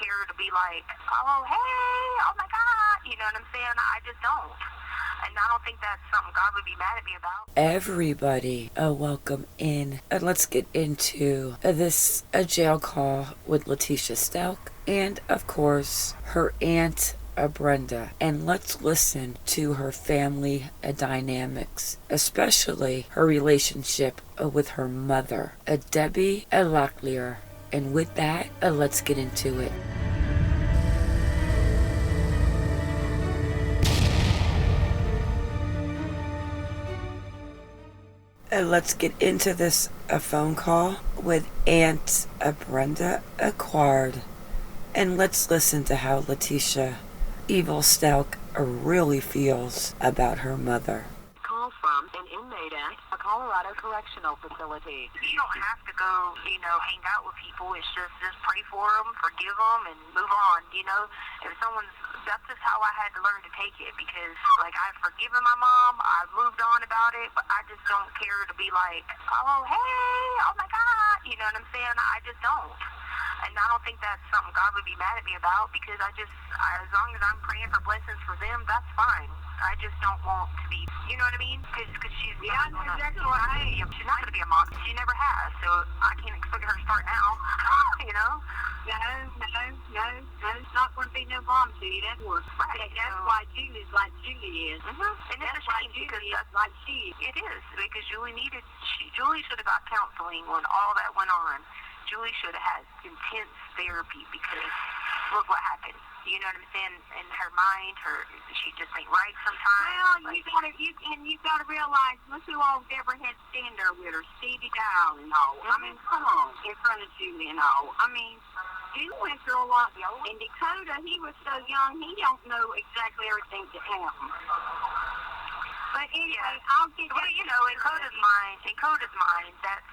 care to be like, oh, hey, oh my God, you know what I'm saying? I just don't. And I don't think that's something God would be mad at me about. Everybody, welcome in. Let's get into this jail call with Letecia Stauch and, of course, her aunt, Brenda. And let's listen to her family dynamics, especially her relationship with her mother, Debbie Locklear. And with that, let's get into it. Let's get into this phone call with Aunt Brenda Acquired. And let's listen to how Letecia Evil Stauch really feels about her mother. Call from an inmate at a Colorado correctional facility. You don't have to go, hang out with people. It's just pray for them, forgive them, and move on, If that's just how I had to learn to take it, because, I've forgiven my mom, I've moved on about it, but I just don't care to be like, oh, hey, oh my God, you know what I'm saying? I just don't. And I don't think that's something God would be mad at me about, because as long as I'm praying for blessings for them, that's fine. I just don't want to be, you know what I mean? Because she's not going to she's not going to be a mom. She never has, so I can't expect her to start now, No, it's not going to be no mom to you. That's right. That's why Julie's like Julie is. Mm-hmm. And that's why Julie is like she is. It is, because Julie should have got counseling when all that went on. Julie should have had intense therapy, because look what happened. You know what I'm saying? In her mind, she just ain't right sometimes. Well, you gotta realize, look who all Debra had standing there with her, Stevie Dow and all. Mm-hmm. I mean, come on, in front of Julie and all. I mean, Julie went through a lot. And Dakota, he was so young, he don't know exactly everything that happened. But anyway, I'll get that. Well, in Coda's mind, that's,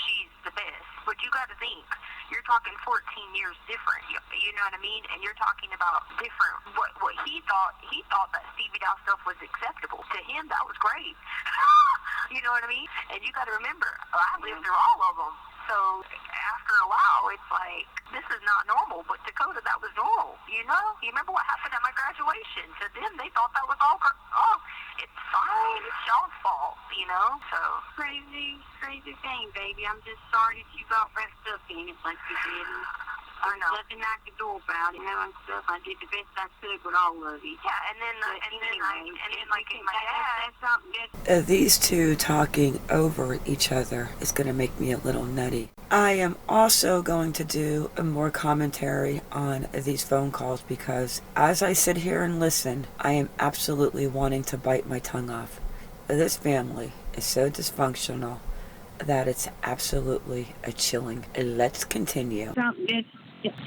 she's the best. But you got to think, you're talking 14 years different. You know what I mean? And you're talking about different. What he thought that Stevie Dow stuff was acceptable. To him, that was great. You know what I mean? And you got to remember, I lived through all of them. So after a while, it's like, this is not normal. But Dakota, that was normal. You remember what happened at my graduation? To them, they thought that was all, it's fine. It's y'all's fault, So crazy thing, baby. I'm just sorry that you got wrapped up in it like you did. There's nothing I could do about it, and stuff. I did the best I could with all of it. Yeah, and then my dad. These two talking over each other is going to make me a little nutty. I am also going to do more commentary on these phone calls, because as I sit here and listen, I am absolutely wanting to bite my tongue off. This family is so dysfunctional that it's absolutely chilling. Let's continue.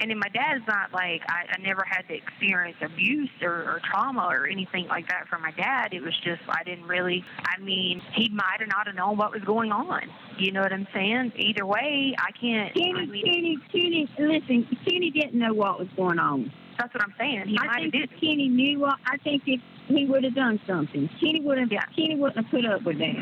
And then my dad's not like, I never had to experience abuse or trauma or anything like that from my dad. It was just, he might have not have known what was going on. You know what I'm saying? Either way, I can't. Kenny, listen, Kenny didn't know what was going on. That's what I'm saying. He might have did. Kenny knew what, I think he would have done something. Kenny wouldn't have put up with that.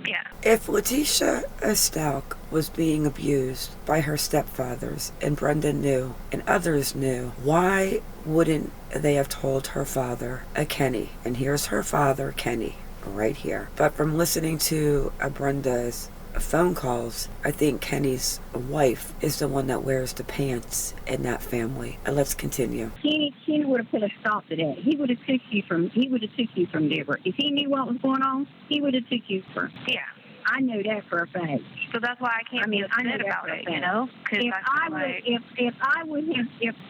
Yeah. If Letecia Stauch was being abused by her stepfathers, and Brenda knew, and others knew, why wouldn't they have told her father, Kenny? And here's her father, Kenny, right here. But from listening to Brenda's phone calls, I think Kenny's wife is the one that wears the pants in that family. Let's continue. Kenny would have put a stop to that. He would have took you from Debra. If he knew what was going on, he would have took you from. Yeah. I know that for a fact. So that's why I can't be upset about it,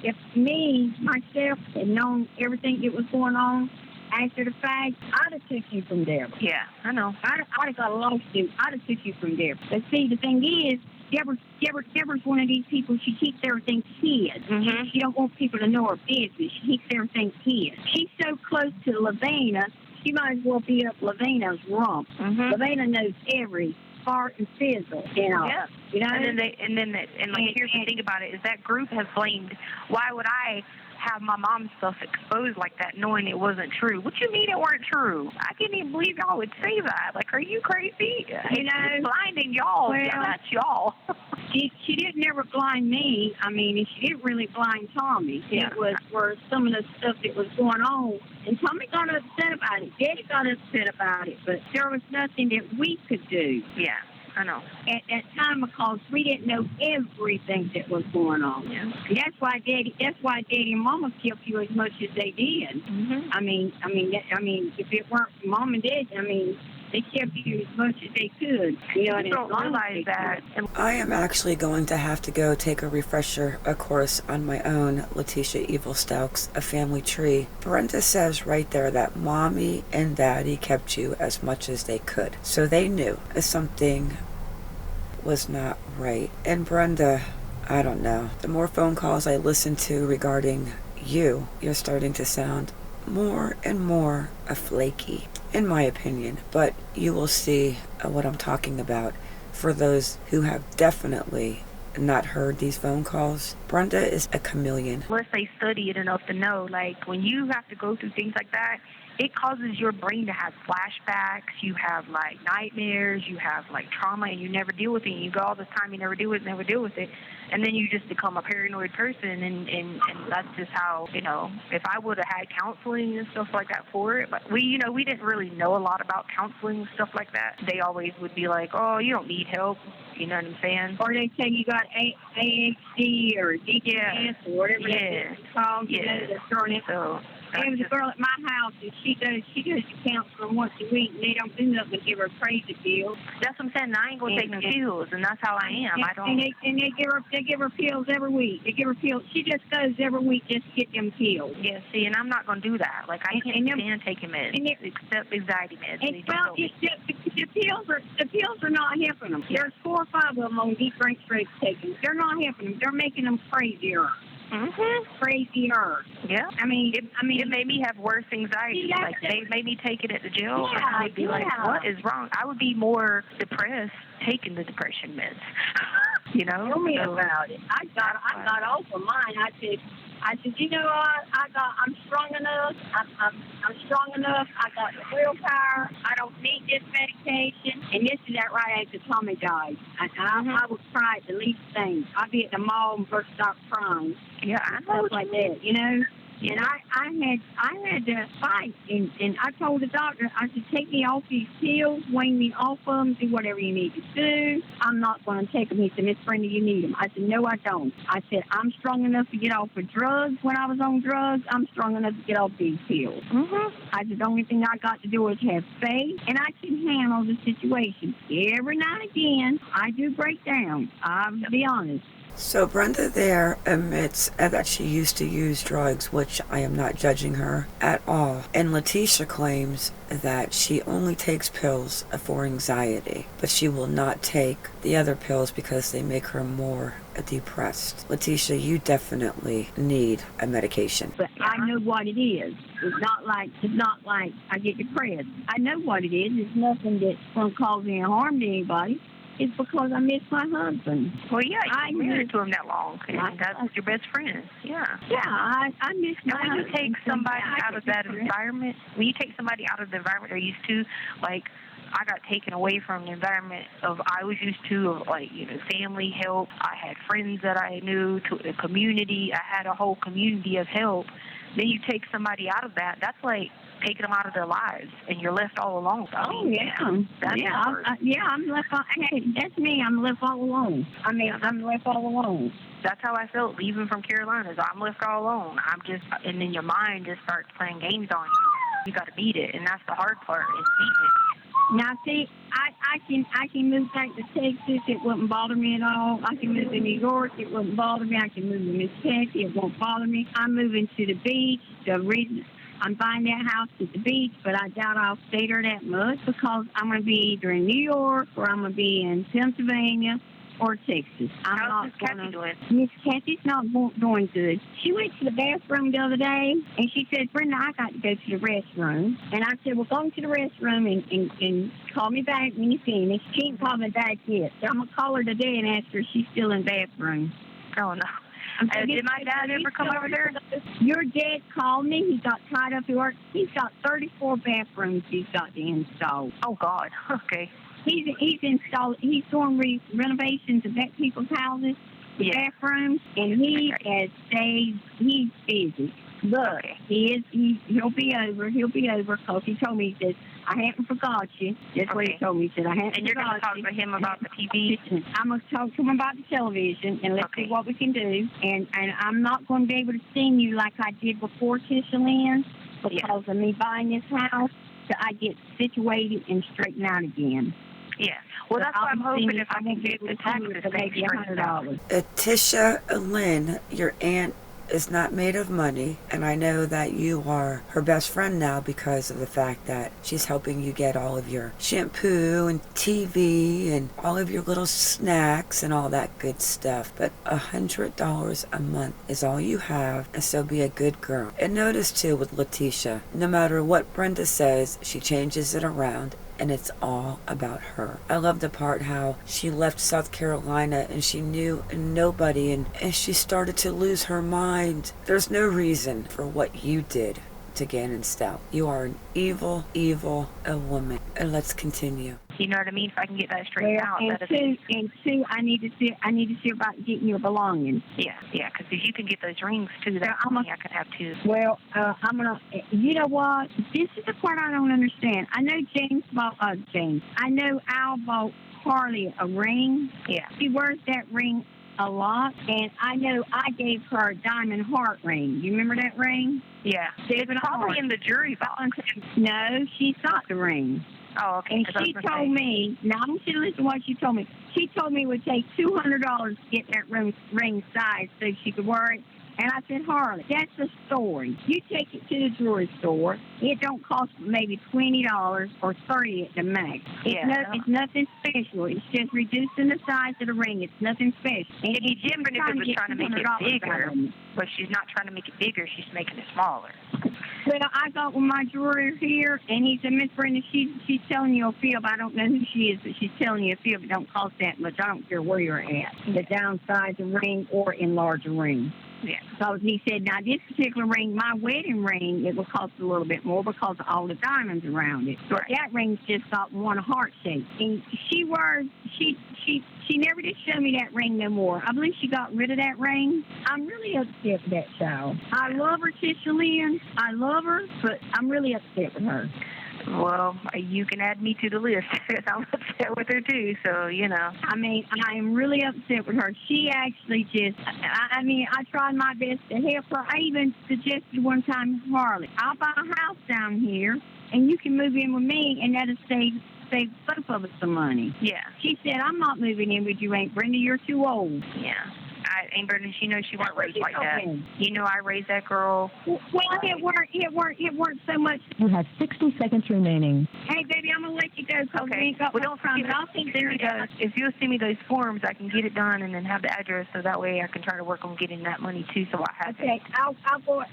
If me, myself, had known everything that was going on after the fact, I'd have took you from Debra. Yeah, I know. I'd have got a lawsuit. I'd have took you from Debra. But see, the thing is, Debra's one of these people, she keeps everything hid. Mm-hmm. She don't want people to know her business. She keeps everything hid. She's so close to Lavina, she might as well be up Lavina's rump. Mm-hmm. Lavina knows every fart and fizzle, Yeah. You know? And here's the thing about it, is that group has blamed, why would I have my mom's stuff exposed like that, knowing it wasn't true. What you mean it weren't true? I can't even believe y'all would say that. Like, are you crazy? You know, it's blinding y'all. Well, yeah, that's y'all. She didn't ever blind me. I mean, and she didn't really blind Tommy. Yeah. It was for some of the stuff that was going on. And Tommy got upset about it. Daddy got upset about it. But there was nothing that we could do. Yeah. I know. At that time, because we didn't know everything that was going on. Yeah. And that's why Daddy and Mama kept you as much as they did. Mm-hmm. I mean, if it weren't Mom and Dad, they kept you as much as they could. You know, and don't realize that. I am actually going to have to go take a refresher, a course on my own, Letecia Evil Stauch's A Family Tree. Brenda says right there that Mommy and Daddy kept you as much as they could. So they knew something was not right. And Brenda, I don't know. The more phone calls I listen to regarding you're starting to sound more and more flaky, in my opinion. But you will see what I'm talking about. For those who have definitely not heard these phone calls, Brenda is a chameleon. Unless they study it enough to know, like, when you have to go through things like that, it causes your brain to have flashbacks. You have, like, nightmares. You have, like, trauma, and you never deal with it. You go all this time, you never deal with it. And then you just become a paranoid person, and that's just how, you know, if I would have had counseling and stuff like that for it, but we didn't really know a lot about counseling and stuff like that. They always would be like, oh, you don't need help. You know what I'm saying? Or they say you got ADHD or DPS or whatever it's called. So there was a girl at my house, and she goes to counseling once a week, and they don't do nothing but give her crazy pills. That's what I'm saying. I ain't gonna take no pills, and that's how I am. I don't. And they give her pills every week. They give her pills. She just goes every week just to get them pills. Yeah, see, and I'm not gonna do that. Like, I can't stand taking meds, except anxiety meds. And the pills are not helping them. There's 4 or 5 of them on deep brain straight taken. They're not helping them. They're making them crazier. Mm-hmm. Crazier. Yeah. I mean, it made me have worse anxiety. Like, they made me take it at the jail, and I'd be like, what is wrong? I would be more depressed taking the depression meds. You know? Tell me about it. I got off of mine. I said, you know what? I'm strong enough. I'm strong enough. I got the willpower. I don't need this medication. And this is that right after Tommy died. I would cry at the least thing. I'd be at the mall and burst out crying. Yeah, I know. Stuff like that, you know. And I had to fight, and I told the doctor, I said, take me off these pills, wean me off of them, do whatever you need to do. I'm not going to take them. He said, Miss Brenda, you need them. I said, no, I don't. I said, I'm strong enough to get off of drugs. When I was on drugs, I'm strong enough to get off these pills. I said, the only thing I got to do is have faith, and I can handle the situation. Every now and again, I do break down. I'll be honest. So Brenda there admits that she used to use drugs, which I am not judging her at all. And Letecia claims that she only takes pills for anxiety, but she will not take the other pills because they make her more depressed. Letecia, you definitely need a medication. But I know what it is. It's not like I get depressed. I know what it is. It's nothing that's going to cause any harm to anybody. It's because I miss my husband. Well, yeah, you've been married to him that long, and that's your best friend. Yeah. Yeah, I miss my husband. When you take somebody out of that environment, when you take somebody out of the environment they're used to, like, I got taken away from the environment I was used to, of, like, you know, family help. I had friends that I knew, to a community. I had a whole community of help. Then you take somebody out of that, that's like taking them out of their lives, and you're left all alone. I'm left all, hey, that's me. I'm left all alone. I'm left all alone. That's how I felt leaving from Carolina. I'm left all alone. And then your mind just starts playing games on you. You got to beat it, and that's the hard part, is beating it. Now, see, I can move back to Texas. It wouldn't bother me at all. I can move to New York. It wouldn't bother me. I can move to Mississippi. It won't bother me. I'm moving to the beach. The reason I'm buying that house at the beach, but I doubt I'll stay there that much because I'm going to be either in New York or I'm going to be in Pennsylvania or Texas. How's Miss Kathy doing? Miss Kathy's not doing good. She went to the bathroom the other day, and she said, Brenda, I got to go to the restroom. And I said, well, go to the restroom and call me back when you finish. She ain't called me back yet. So I'm going to call her today and ask her if she's still in the bathroom. Oh, no. Did my dad ever come over there? Your dad called me. He got tied up at work. He's got 34 bathrooms he's got to install. Oh, God. Okay. He's doing renovations of that people's houses, bathrooms, and he has stayed. He's busy. Look, he'll be over. He'll be over because he told me, he says, I haven't forgot you. That's what he told me. He said, I haven't forgot you. And you're going to talk to him about the TV? I'm going to talk to him about the television, and let's see what we can do. And I'm not going to be able to sing you like I did before, Tisha Lynn, because of me buying this house, so I get situated and straightened out again. Yeah. Well, that's why I'm hoping if I can get the taxes maybe $100. Tisha Lynn, your aunt, is not made of money, and I know that you are her best friend now because of the fact that she's helping you get all of your shampoo and TV and all of your little snacks and all that good stuff. But $100 a month is all you have, and so be a good girl. And notice too with Letecia, no matter what Brenda says, she changes it around, and it's all about her. I love the part how she left South Carolina and she knew nobody, and she started to lose her mind. There's no reason for what you did to Gannon Stauch. You are an evil, evil woman. And let's continue. You know what I mean? If I can get that straightened out. And two, I need to see about getting your belongings. Yeah, because if you can get those rings too, that's money I could have too. Well, I'm gonna. You know what? This is the part I don't understand. I know I know Al bought Harley a ring. Yeah. She wears that ring a lot, and I know I gave her a diamond heart ring. You remember that ring? Yeah. It's probably in the jury box. No, she got the ring. Oh, okay. And she told me, now I want you to listen to what she told me. She told me it would take $200 to get that ring size so she could wear it. And I said, Harley, that's a story. You take it to the jewelry store. It don't cost maybe $20 or $30 at the max. It's nothing special. It's just reducing the size of the ring. It's nothing special. It'd be different if it was trying to make it bigger. But she's not trying to make it bigger. She's making it smaller. Well, I got with my jeweler here, and he said, Miss Brenda, she's telling you a fib. I don't know who she is, but she's telling you a fib. It don't cost that much. I don't care where you're at. To downsize a ring or enlarge a ring. Yeah. So he said, now this particular ring, my wedding ring, it will cost a little bit more because of all the diamonds around it. But that ring's just got one heart shape. And she never did show me that ring no more. I believe she got rid of that ring. I'm really upset with that child. I love her, Tisha Lynn. I love her, but I'm really upset with her. Well, you can add me to the list. I'm upset with her, too, so, you know. I mean, I am really upset with her. She actually I tried my best to help her. I even suggested one time, Harley, I'll buy a house down here, and you can move in with me, and that'll save both of us some money. Yeah. She said, I'm not moving in with you, Aunt Brenda. You're too old. Yeah. Aunt Brenda, she knows she wasn't raised like that. You know I raised that girl. Well, it worked so much. You have 60 seconds remaining. Hey, baby, I'm going to let you go because we ain't got well, don't forget, if you'll send me those forms, I can get it done and then have the address so that way I can try to work on getting that money, too, so I have it. I'll go.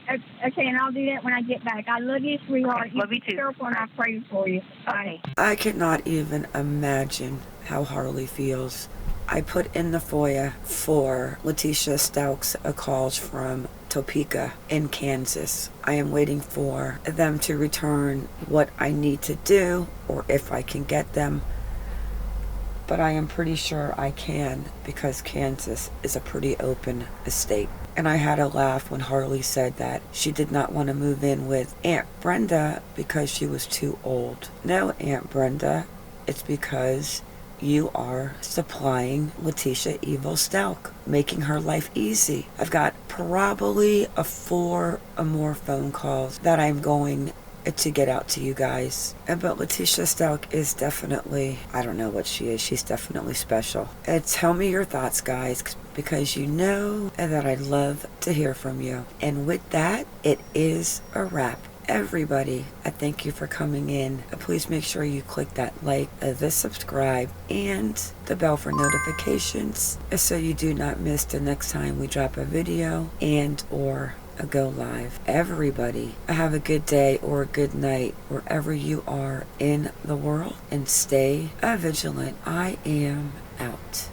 Okay, and I'll do that when I get back. I love you, sweetheart. Okay, love you, too. Be careful, and I pray for you. Bye. I cannot even imagine how Harley feels. I put in the FOIA for Letecia Stauch's calls from Topeka in Kansas. I am waiting for them to return what I need to do or if I can get them. But I am pretty sure I can because Kansas is a pretty open state. And I had a laugh when Harley said that she did not want to move in with Aunt Brenda because she was too old. No, Aunt Brenda, it's because you are supplying Letecia Evil Stauch, making her life easy. I've got probably 4 or more phone calls that I'm going to get out to you guys. But Letecia Stauch is definitely, I don't know what she is, she's definitely special. Tell me your thoughts, guys, because you know that I'd love to hear from you. And with that, it is a wrap. Everybody, I thank you for coming in. Please make sure you click that like, the subscribe, and the bell for notifications so you do not miss the next time we drop a video and or go live. Everybody, have a good day or a good night wherever you are in the world, and stay vigilant. I am out.